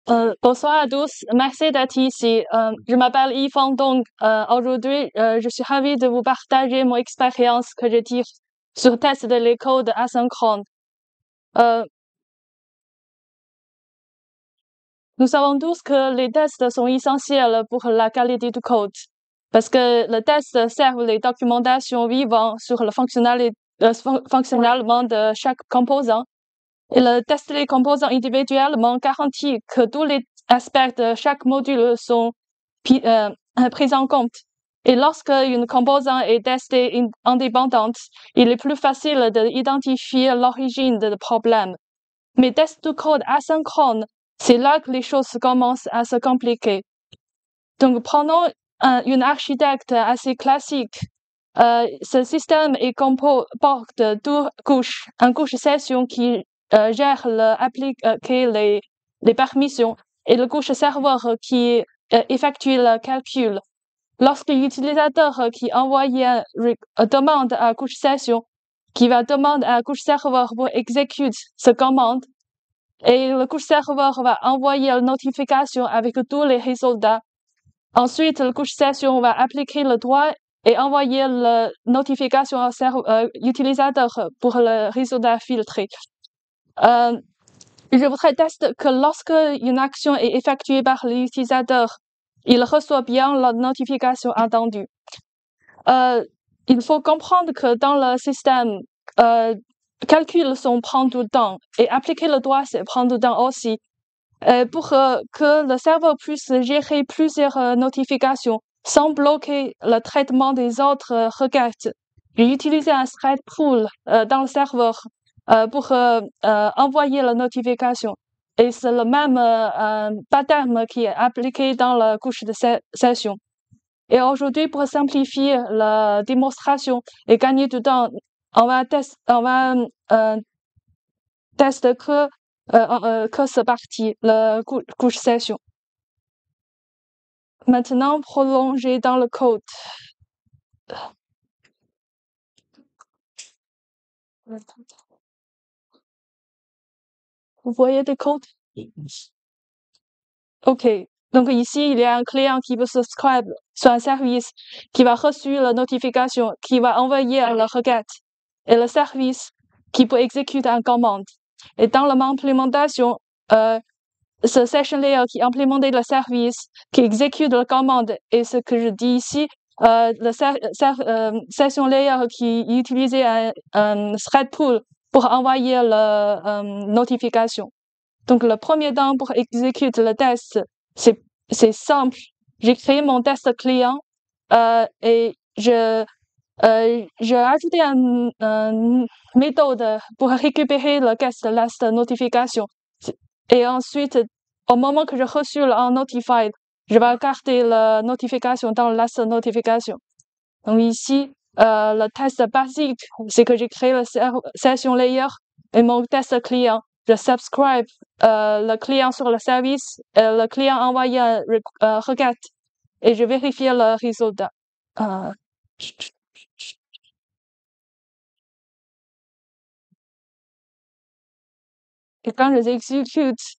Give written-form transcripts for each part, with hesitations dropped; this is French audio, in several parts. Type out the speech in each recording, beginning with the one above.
Bonsoir à tous, merci d'être ici. Je m'appelle Yvonne, donc aujourd'hui, je suis ravie de vous partager mon expérience que je tire sur test de l'école asynchrone. Nous savons tous que les tests sont essentiels pour la qualité du code, parce que les tests servent les documentations vivantes sur le fonctionnement de chaque composant. Et le test des composants individuellement garantit que tous les aspects de chaque module sont pris en compte. Et lorsque une composant est testée indépendante, il est plus facile d'identifier l'origine du problème. Mais tests de code asynchrone, c'est là que les choses commencent à se compliquer. Donc, prenons une architecte assez classique. Ce système est comporte deux couches. Une couche session qui gère les permissions et le couche serveur qui effectue le calcul. Lorsque l'utilisateur qui envoie une demande à couche session, qui va demander à couche serveur pour exécuter cette commande, et le couche serveur va envoyer une notification avec tous les résultats. Ensuite, le couche session va appliquer le droit et envoyer la notification à l'utilisateur pour le résultat filtré. Je voudrais tester que lorsque une action est effectuée par l'utilisateur, il reçoit bien la notification attendue. Il faut comprendre que dans le système, calculer prend du temps et appliquer le droit prend du temps aussi. Pour que le serveur puisse gérer plusieurs notifications sans bloquer le traitement des autres requêtes, j'ai utilisé un thread pool dans le serveur pour envoyer la notification. Et c'est le même pattern qui est appliqué dans la couche de session. Et aujourd'hui, pour simplifier la démonstration et gagner du temps, on va tester que ce partie, la couche session. Maintenant, prolonger dans le code. Vous voyez des codes? OK. Donc ici, il y a un client qui veut subscribe sur un service qui va recevoir la notification, qui va envoyer la requête et le service qui peut exécuter une commande. Et dans l'implémentation, ce session layer qui implémente le service, qui exécute la commande, et ce que je dis ici, le session layer qui utilise un thread pool pour envoyer la notification. Donc, le premier temps pour exécuter le test, c'est simple. J'ai créé mon test client et j'ai ajouté une méthode pour récupérer le guest last notification. Et ensuite, au moment que je reçu un notified, je vais garder la notification dans last notification. Donc ici, le test basique, c'est que j'ai créé le session layer et mon test client. Je subscribe le client sur le service, le client envoie un requête et je vérifie le résultat. Et quand je l'exécute,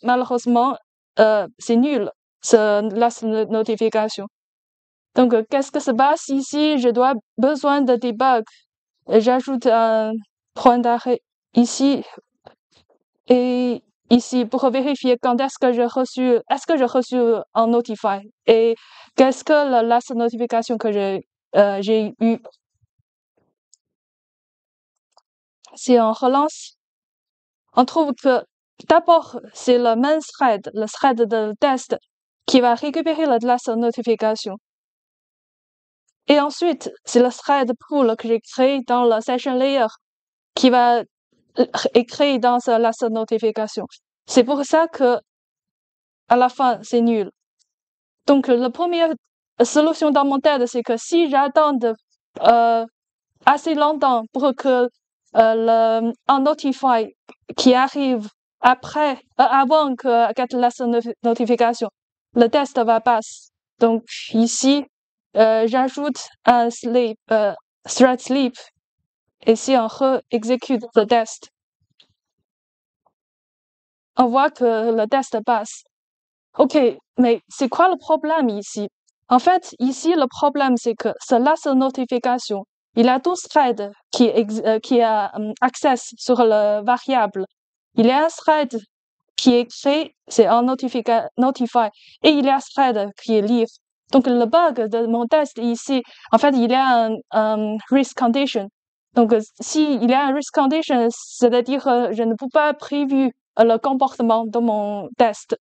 malheureusement, c'est nul, ce last notification. Donc, qu'est-ce que se passe ici? Je dois besoin de debug. J'ajoute un point d'arrêt ici et ici pour vérifier quand est-ce que j'ai reçu un notify et qu'est-ce que la last notification que j'ai eu. Si on relance, on trouve que d'abord, c'est le main thread, le thread de test, qui va récupérer la last notification. Et ensuite, c'est le thread pool que j'ai créé dans la session layer qui va être créé dans la last notification. C'est pour ça que, à la fin, c'est nul. Donc, la première solution dans mon tête, c'est que si j'attends assez longtemps pour que un notify qui arrive avant que get last notification, le test va passer. Donc ici, j'ajoute un thread sleep et si on re-exécute le test, on voit que le test passe. OK, mais c'est quoi le problème ici? En fait, ici, le problème, c'est que ce last notification, il a 12 threads qui a access sur le variable. Il y a un thread qui est créé, c'est un notify, et il y a un thread qui est live. Donc, le bug de mon test ici, en fait, il y a un risk condition. Donc, s'il y a un risk condition, c'est-à-dire que je ne peux pas prévoir le comportement de mon test.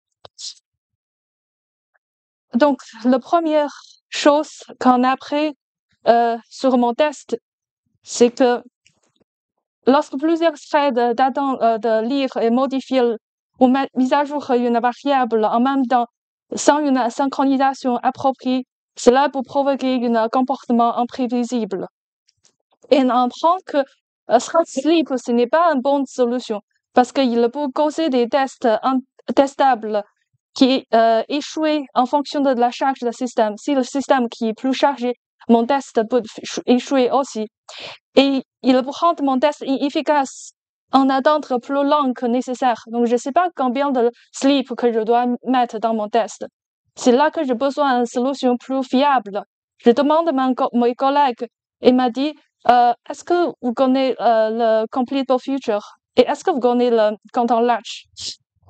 Donc, la première chose qu'on a appris sur mon test, c'est que lorsque plusieurs threads de lire et modifier ou mise à jour une variable en même temps sans une synchronisation appropriée, cela peut provoquer un comportement imprévisible. Et on apprend que thread sleep, ce n'est pas une bonne solution parce qu'il peut causer des tests intestables qui échouent en fonction de la charge du système. Si le système qui est plus chargé, mon test peut échouer aussi. Et il peut rendre mon test inefficace en attendre plus long que nécessaire. Donc, je ne sais pas combien de sleep que je dois mettre dans mon test. C'est là que j'ai besoin d'une solution plus fiable. Je demande à mes collègues et m'a dit, est-ce que vous connaissez le Complete Future? Et est-ce que vous connaissez le Content Latch?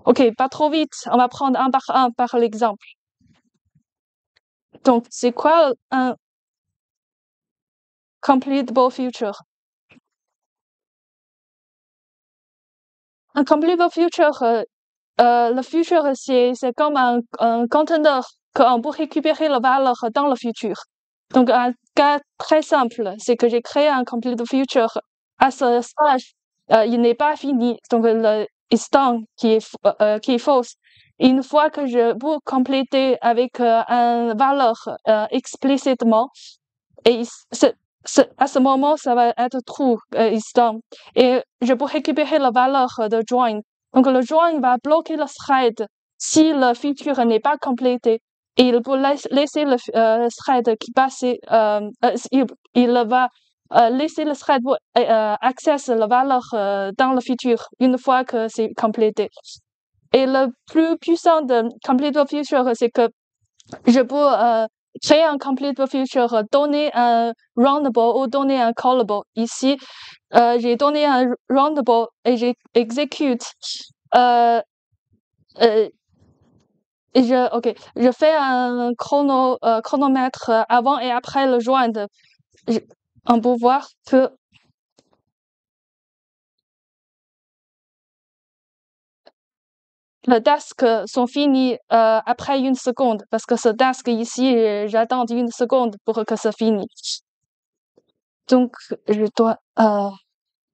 OK, pas trop vite. On va prendre un par l'exemple. Donc, c'est quoi un Completable Future? Un Completable Future, le futur, c'est comme un conteneur qu'on peut récupérer la valeur dans le futur. Donc, un cas très simple, c'est que j'ai créé un Completable Future. À ce stage, il n'est pas fini. Donc, le instant qui est fausse. Une fois que je peux compléter avec une valeur explicitement, et à ce moment, ça va être true instant. Et je peux récupérer la valeur de join. Donc, le join va bloquer le thread si le feature n'est pas complété. Et il peut laisser le thread qui passe, il va laisser le thread pour accéder la valeur dans le futur une fois que c'est complété. Et le plus puissant de complete future, c'est que je peux créer un complete future, donner un roundable ou donner un callable. Ici, j'ai donné un roundable et j'exécute. Et je fais un chronomètre avant et après le joindre. On peut voir que les tasks sont finis après 1 seconde, parce que ce task ici, j'attends 1 seconde pour que ça finisse. Donc,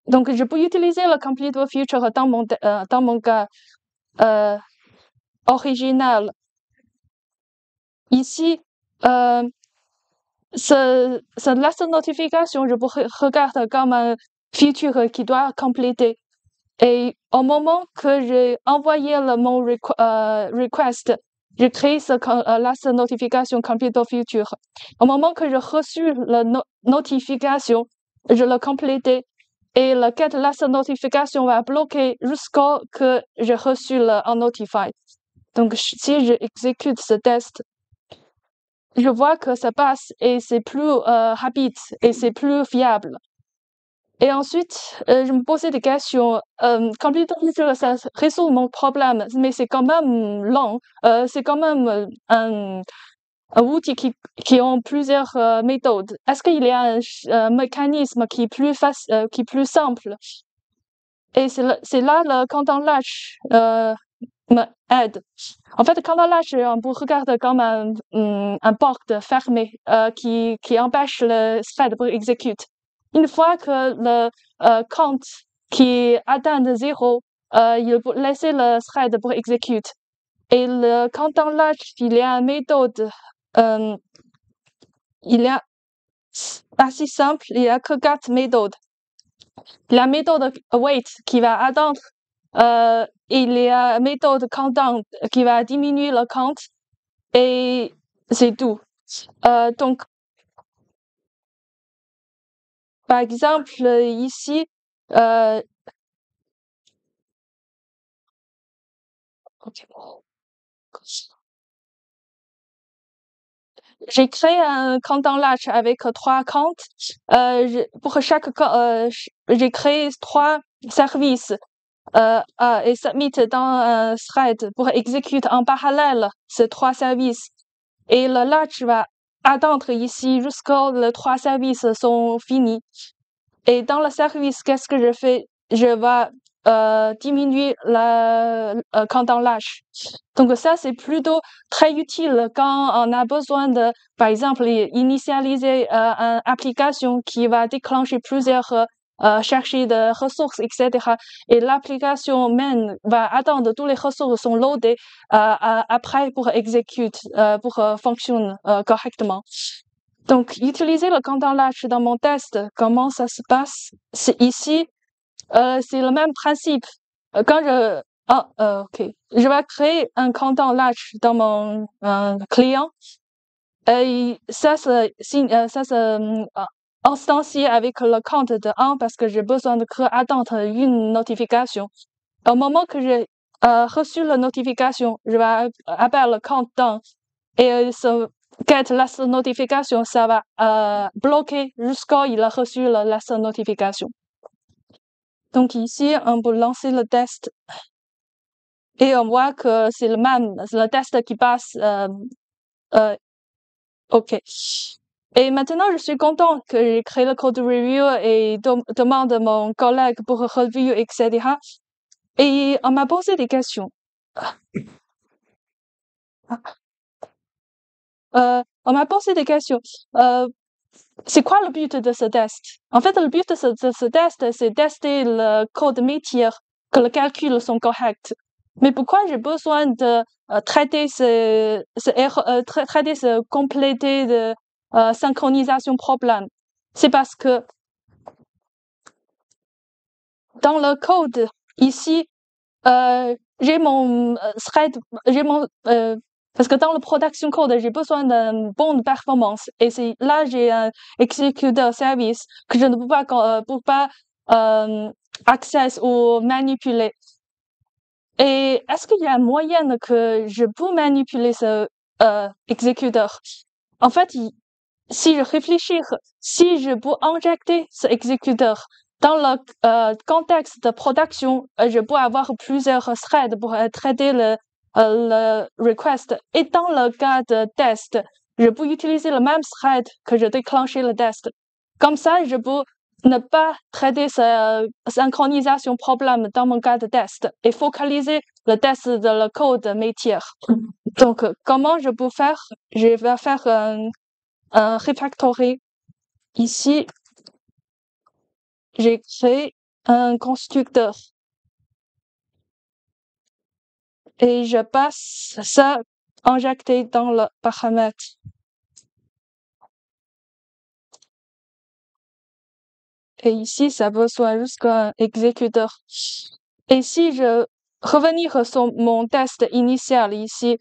donc, je peux utiliser le Complete Future dans mon cas original. Ici, ce last notification, je peux regarder comme un feature qui doit compléter. Et au moment que j'ai envoyé mon request, j'ai créé ce last notification Complete Future. Au moment que j'ai reçu la notification, je l'ai complété. Et le get last notification va bloquer jusqu'à ce que j'ai reçu le unnotified. Donc, si j'exécute ce test, je vois que ça passe et c'est plus rapide et c'est plus fiable. Et ensuite, je me posais des questions. Complete Future, ça résout mon problème, mais c'est quand même lent. C'est quand même un outil qui ont plusieurs méthodes. Est-ce qu'il y a un mécanisme qui est plus simple? Et c'est là le Content Latch me aide. En fait, Content Latch, on peut regarder comme un porte fermé qui empêche le thread de exécuter. Une fois que le compte qui atteint 0, il peut laisser le thread pour exécuter. Et le Content Latch, il y a une méthode il y a assez simple, il y a que 4 méthodes. La méthode await qui va attendre, il y a la méthode countdown qui va diminuer le count, et c'est tout. Donc, par exemple, ici, J'ai créé un compte en Latch avec 3 comptes. Pour chaque j'ai créé 3 services et submit dans un thread pour exécuter en parallèle ces 3 services. Et le Latch va attendre ici jusqu'à les 3 services sont finis. Et dans le service, qu'est-ce que je fais? Je vais diminuer le compte en Latch. Donc ça, c'est plutôt très utile quand on a besoin de, par exemple, initialiser une application qui va déclencher plusieurs chercher de ressources, etc. Et l'application main va attendre tous les ressources sont loadées après pour exécuter, pour fonctionner correctement. Donc, utiliser le compte en Latch dans mon test, comment ça se passe? C'est ici, c'est le même principe. Quand je OK. Je vais créer un compte en Latch dans mon client. Et ça se instancie avec le compte de 1 parce que j'ai besoin de attendre une notification. Au moment que j'ai reçu la notification, je vais appeler le compte d'un et ce get last notification, ça va bloquer jusqu'à il a reçu la last notification. Donc ici, on peut lancer le test. Et on voit que c'est le même, le test qui passe. OK. Et maintenant, je suis content que j'ai créé le code review et demande à mon collègue pour review, etc. Et on m'a posé des questions. On m'a posé des questions. C'est quoi le but de ce test? En fait, le but de ce test, c'est tester le code métier, que les calculs sont corrects. Mais pourquoi j'ai besoin de traiter traiter ce compléter de synchronisation problème? C'est parce que dans le code, ici, j'ai mon thread, j'ai mon parce que dans le production code, j'ai besoin d'une bonne performance. Et c'est là, j'ai un executor service que je ne peux pas access ou manipuler. Et est-ce qu'il y a un moyen que je peux manipuler ce executor? En fait, si je réfléchis, si je peux injecter ce executor dans le contexte de production, je peux avoir plusieurs threads pour traiter le request. Et dans le cas de test, je peux utiliser le même thread que je déclenché le test. Comme ça, je peux ne pas traiter ce synchronisation problème dans mon cas de test et focaliser le test de le code métier. Donc, comment je peux faire? Je vais faire un refactory. Ici, j'ai créé un constructeur et je passe ça injecté dans le paramètre. Et ici, ça besoin jusqu'à un exécuteur. Et si je revenir sur mon test initial ici,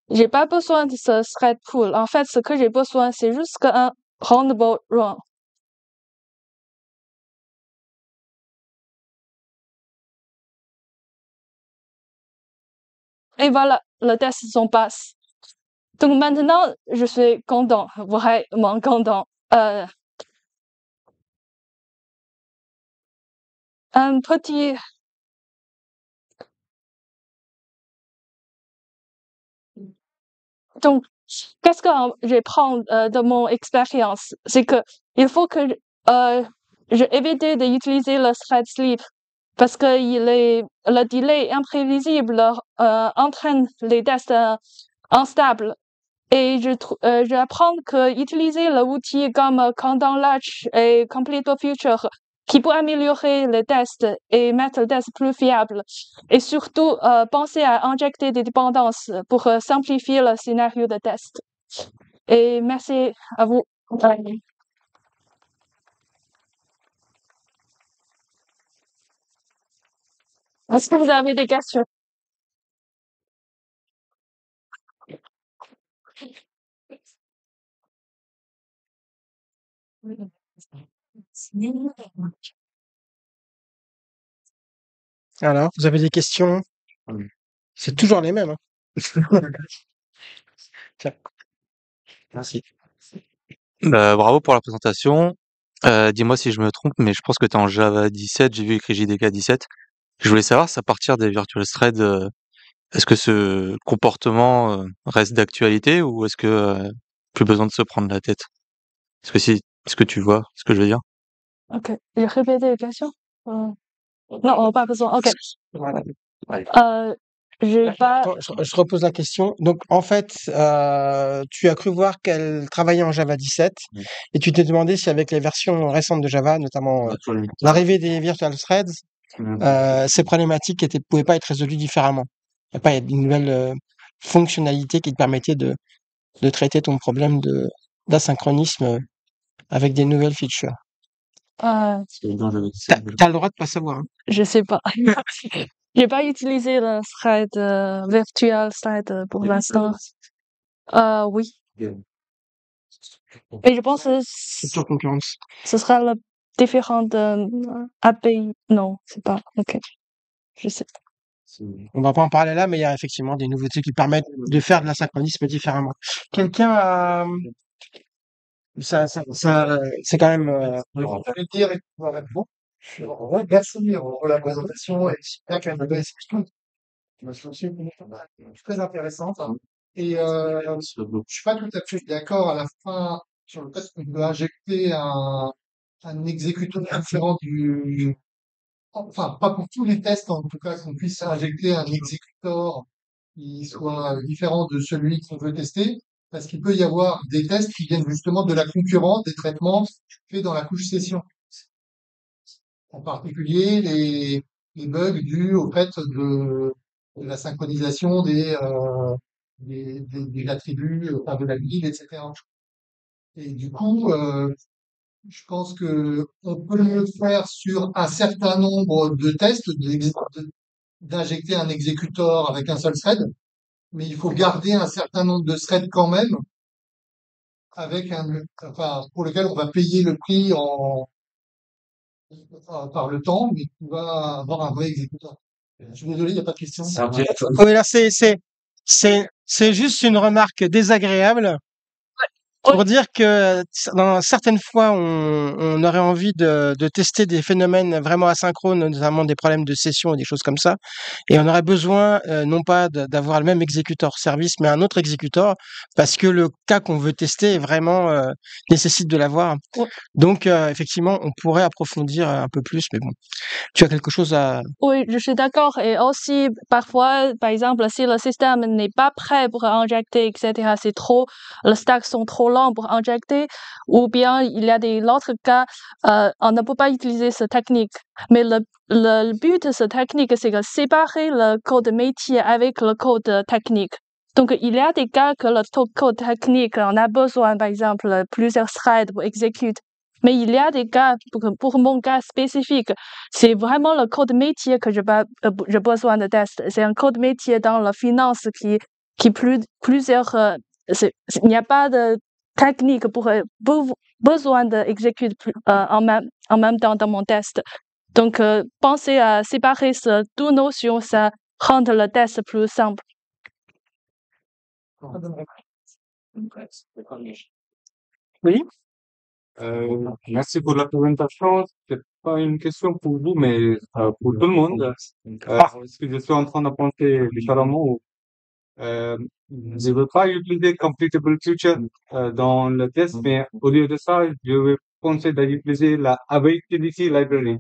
j'ai pas besoin de ce thread pool. En fait, ce que j'ai besoin, c'est juste un roundabout run. Et voilà, le test s'en passe. Donc maintenant, je suis content, vraiment content. Un petit, donc, qu'est-ce que je prends de mon expérience? C'est que il faut que je évite d'utiliser le thread sleep parce que le delay imprévisible entraîne les tests instables. Et j'apprends que utiliser l'outil comme Countdown Latch et Complete Future qui peut améliorer les tests et mettre le test plus fiable. Et surtout, penser à injecter des dépendances pour simplifier le scénario de test. Et merci à vous. Est-ce que vous avez des questions? Alors, vous avez des questions? C'est toujours les mêmes, hein. Tiens, merci. Bravo pour la présentation. Dis-moi si je me trompe, mais je pense que tu es en Java 17, j'ai vu écrit JDK 17. Je voulais savoir, si à partir des virtual threads, est-ce que ce comportement reste d'actualité ou est-ce que plus besoin de se prendre la tête? Est-ce que tu vois ce que je veux dire? Ok. Et répétez la question? Non, pas besoin. Ok. Voilà. J'ai pas. Attends, je repose la question. Donc, en fait, tu as cru voir qu'elle travaillait en Java 17 et tu t'es demandé si avec les versions récentes de Java, notamment l'arrivée des virtual threads, ces problématiques pouvaient pas être résolues différemment. Il n'y a pas une nouvelle fonctionnalité qui te permettait de traiter ton problème d'asynchronisme avec des nouvelles features. Euh, T'as le droit de pas savoir, hein. je sais pas. J'ai pas utilisé le thread virtual thread pour l'instant. Oui. Mais je pense que Future concurrence. ce sera la différente API. Non, c'est pas. Ok. Je sais. On va pas en parler là, mais il y a effectivement des nouveautés qui permettent de faire de l'asynchronisme différemment. Quelqu'un a, c'est quand même, Je vais dire et pouvoir répondre. Merci pour la présentation et j'espère qu'elle va expliquer. Très intéressante. Et je suis pas tout à fait d'accord à la fin sur le fait qu'on peut injecter un exécuteur différent enfin, pas pour tous les tests, en tout cas, qu'on puisse injecter un exécuteur qui soit différent de celui qu'on veut tester, parce qu'il peut y avoir des tests qui viennent justement de la concurrence des traitements faits dans la couche session. En particulier, les bugs dus au fait de la synchronisation des attributs, enfin, de la guide, etc. Et du coup, je pense que on peut le faire sur un certain nombre de tests, d'injecter un exécuteur avec un seul thread, mais il faut garder un certain nombre de threads quand même, enfin, pour lequel on va payer le prix par le temps, mais qui va avoir un vrai exécuteur. Je suis désolé, il n'y a pas de question. oui, là, c'est juste une remarque désagréable pour dire que dans certaines fois, on aurait envie de tester des phénomènes vraiment asynchrones, notamment des problèmes de session et des choses comme ça. Et on aurait besoin, non pas d'avoir le même exécuteur service, mais un autre exécuteur, parce que le cas qu'on veut tester est vraiment nécessite de l'avoir. Ouais. Donc, effectivement, on pourrait approfondir un peu plus, mais bon, tu as quelque chose à... Oui, je suis d'accord. Et aussi, parfois, par exemple, si le système n'est pas prêt pour injecter, etc., les stacks sont trop longs pour injecter, ou bien il y a d'autres cas, on ne peut pas utiliser cette technique. Mais le but de cette technique, c'est de séparer le code métier avec le code technique. Donc, il y a des cas que le code technique, on a besoin, par exemple, plusieurs threads pour exécuter. Mais il y a des cas, pour mon cas spécifique, c'est vraiment le code métier que j'ai besoin de tester. C'est un code métier dans la finance qui plusieurs, il n'y a pas de technique pour besoin d'exécuter en même temps dans mon test. Donc, pensez à séparer ces deux notions, ça rend le test plus simple. Oui? Merci pour la présentation. C'est pas une question pour vous, mais pour tout le monde. Est-ce que je suis en train de penser différemment ou je veux pas utiliser completable future dans le test, mais au lieu de ça, je vais penser d'utiliser la awaitility library.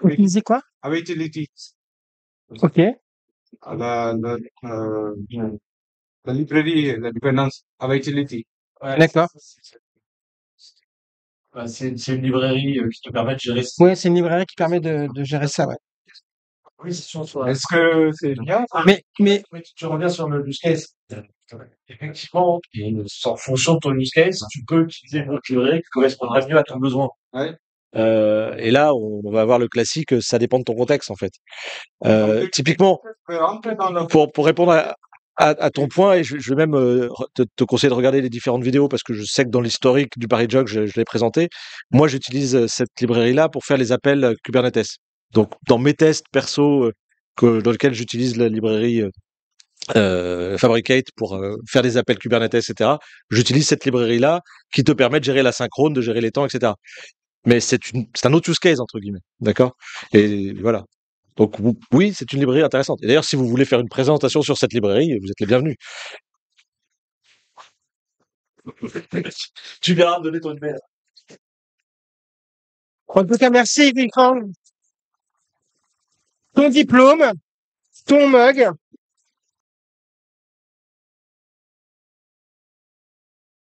Utiliser quoi? Awaitility. Ok. La, la, euh, la librairie, la dépendance, awaitility. D'accord. C'est une librairie qui te permet de gérer. Oui, c'est une librairie qui permet de gérer ça, ouais. Oui, c'est sûr. Est-ce que c'est bien? Mais, Tu reviens sur le use case. Effectivement, en fonction de ton use case, tu peux utiliser une autre librairie qui correspondrait mieux à ton besoin. Ouais. Et là, on va avoir le classique, ça dépend de ton contexte, en fait. Typiquement, pour répondre à ton point, et je vais même te conseiller de regarder les différentes vidéos parce que je sais que dans l'historique du Paris Jog, je l'ai présenté. Moi, j'utilise cette librairie-là pour faire les appels Kubernetes. Donc, dans mes tests perso, dans lequel j'utilise la librairie Fabricate pour faire des appels Kubernetes, etc. J'utilise cette librairie-là qui te permet de gérer l'asynchrone, de gérer les temps, etc. Mais c'est un autre use case, entre guillemets. D'accord? Et voilà. Donc, oui, c'est une librairie intéressante. Et d'ailleurs, si vous voulez faire une présentation sur cette librairie, vous êtes les bienvenus. Tu viendras me donner ton email. En tout cas, merci, Wilfried. Ton diplôme, ton mug,